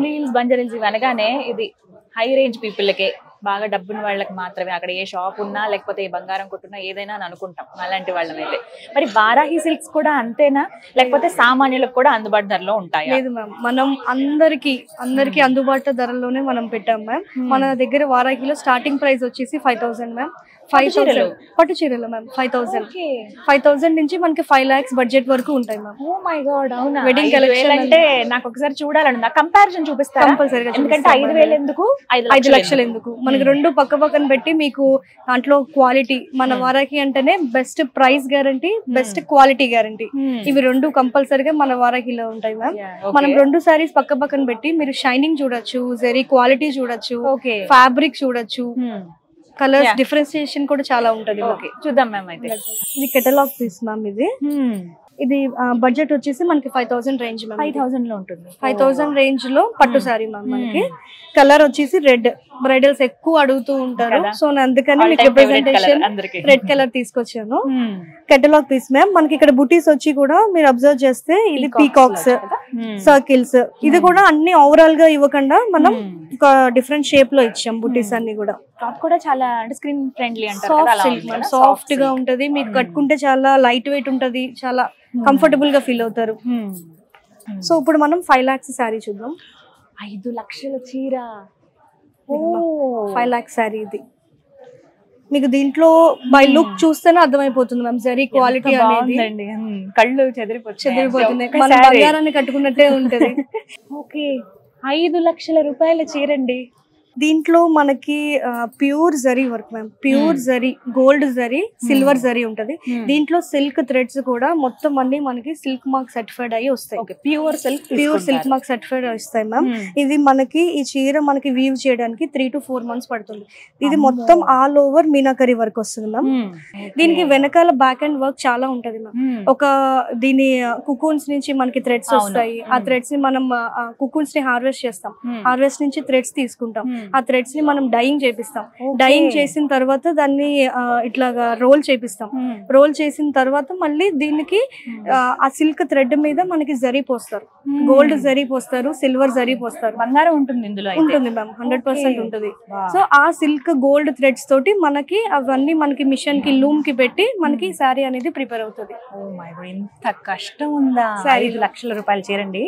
Jubilee hills, Banjara hills అనగానే ఇది high range పీపుల్కే, బాగా డబ్బున్న వాళ్ళకి మాత్రమే అక్కడ ఏ షాప్ ఉన్నా లేకపోతే ఏ బంగారం కొట్టున్నా ఏదైనా అని అనుకుంటాం అలాంటి వాళ్ళమైతే. మరి వారాహి సిల్క్స్ కూడా అంతేనా, లేకపోతే సామాన్యులకు కూడా అందుబాటు ధరలో ఉంటాయి? లేదు మ్యామ్, మనం అందరికి అందుబాటు ధరలోనే మనం పెట్టాం మ్యామ్. మన దగ్గర వారాహిలో స్టార్టింగ్ ప్రైస్ వచ్చేసి 5000 మ్యామ్. 5000 పట్టు చీరలు మ్యామ్. 5000 నుంచి మనకి 5 lakhs బడ్జెట్ వరకు ఉంటాయి మ్యామ్. ఓ మై గాడ్, అవునా? వెడ్డింగ్ కలెక్షన్ అంటే నాకు ఒకసారి చూడాలని కంపారిజన్ చూపిస్తారా? కంపల్సరీగా. ఎందుకంటే 5,000 ఎందుకు, 5 లక్షలు ఎందుకు? మనకి రెండు పక్క పక్కన పెట్టి మీకు దాంట్లో క్వాలిటీ, మన వారాహి అంటేనే best price guarantee, best quality guarantee, ఇవి రెండు కంపల్సరీగా మన వారాహిలో ఉంటాయి మ్యామ్. మనం రెండు సారీస్ పక్క పక్కన పెట్టి మీరు షైనింగ్ చూడొచ్చు, జరీ క్వాలిటీ చూడొచ్చు, ఫ్యాబ్రిక్ చూడొచ్చు, కలర్స్ డిఫరెన్షియేషన్ కూడా చాలా ఉంటది. చూద్దాం మ్యామ్. అయితే ఇది కెటలాగ్ పీస్ మ్యామ్. ఇది బడ్జెట్ వచ్చేసి మనకి 5000 రేంజ్ మ్యామ్. 5000 లో ఉంటుంది. 5000 రేంజ్ లో పట్టు సారీ మ్యామ్. మనకి కలర్ వచ్చేసి రెడ్, బ్రైడల్స్ ఎక్కువ అడుగుతూ ఉంటారు, సో అందుకని మీకు రిప్రజెంటేషన్ రెడ్ కలర్ తీసుకొచ్చాను. Catalogue piece ma'am. మనకి ఇక్కడ బుటీస్ వచ్చి కూడా మీరు అబ్జర్వ్ చేస్తే ఇది పీకాక్స్, సర్కిల్స్, ఇది కూడా అన్ని ఓవరాల్ గా ఇవ్వకుండా మనం ఒక డిఫరెంట్ షేప్ లో ఇచ్చాం బుటీస్ అన్ని కూడా. కూడా చాలా అంటే స్క్రీన్ ఫ్రెండ్లీ అంటారు, సాఫ్ట్ గా ఉంటది, మీకు కట్టుకుంటే చాలా లైట్ వెయిట్ ఉంటది, చాలా కంఫర్టబుల్ గా ఫీల్ అవుతారు. సో ఇప్పుడు మనం 5 lakhs శారీ చూద్దాం. 5 లక్షల చీర, 5 lakhs శారీ. ఇది మీకు దీంట్లో బై లుక్ చూస్తేనే అర్థమైపోతుంది మ్యామ్, జరీ క్వాలిటీ అనేది కళ్ళు చెదిరిపోతుంది, మన బంగారాన్ని కట్టుకున్నట్టే ఉంటది. ఓకే, 5 లక్షల రూపాయల చీరండి. దీంట్లో మనకి pure zari work ma'am, pure zari, gold zari, silver zari ఉంటది. దీంట్లో సిల్క్ థ్రెడ్స్ కూడా మొత్తం అన్ని మనకి సిల్క్ మార్క్ సర్టిఫైడ్ అయ్యి వస్తాయి. ప్యూర్ సిల్క్ మార్క్ సర్టిఫైడ్ వస్తాయి మ్యామ్. ఇది మనకి ఈ చీర మనకి వీవ్ చేయడానికి 3 to 4 months పడుతుంది. ఇది మొత్తం ఆల్ ఓవర్ మీనాకరీ వర్క్ వస్తుంది మ్యామ్. దీనికి వెనకాల బ్యాక్ అండ్ వర్క్ చాలా ఉంటది మ్యామ్. ఒక దీని కుకూన్స్ నుంచి మనకి థ్రెడ్స్ వస్తాయి, ఆ థ్రెడ్స్ ని మనం కుకూన్స్ ని హార్వెస్ట్ చేస్తాం, హార్వెస్ట్ నుంచి థ్రెడ్స్ తీసుకుంటాం, ఆ థ్రెడ్స్ ని మనం డైయింగ్ చేపిస్తాం. డైయింగ్ చేసిన తర్వాత దాన్ని ఇట్లాగా రోల్ చేపిస్తాం. రోల్ చేసిన తర్వాత మళ్ళీ దీనికి ఆ సిల్క్ థ్రెడ్ మీద మనకి జరీ పోస్తారు, గోల్డ్ జరీ పోస్తారు, సిల్వర్ జరీ పోస్తారు. బంగారం ఉంటుంది ఇందులో, ఉంటుంది మ్యామ్, 100% ఉంటుంది. సో ఆ సిల్క్ గోల్డ్ థ్రెడ్స్ తోటి మనకి అవన్నీ మనకి మిషన్ కి లూమ్ కి పెట్టి మనకి శారీ అనేది ప్రిపేర్ అవుతుంది. ఇంత కష్టం ఉందా? 5 లక్షల రూపాయలు చేరండి.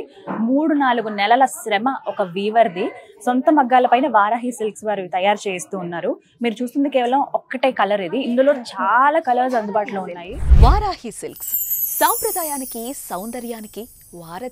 3-4 నెలల శ్రమ ఒక వీవర్ది. సొంత మగ్గాల పైన వారాహి సిల్క్స్ వారు తయారు చేస్తూ ఉన్నారు. మీరు చూస్తుంది కేవలం ఒక్కటే కలర్ ఇది, ఇందులో చాలా కలర్స్ అందుబాటులో ఉన్నాయి. వారాహి సిల్క్స్ సాంప్రదాయానికి, సౌందర్యానికి వారధి.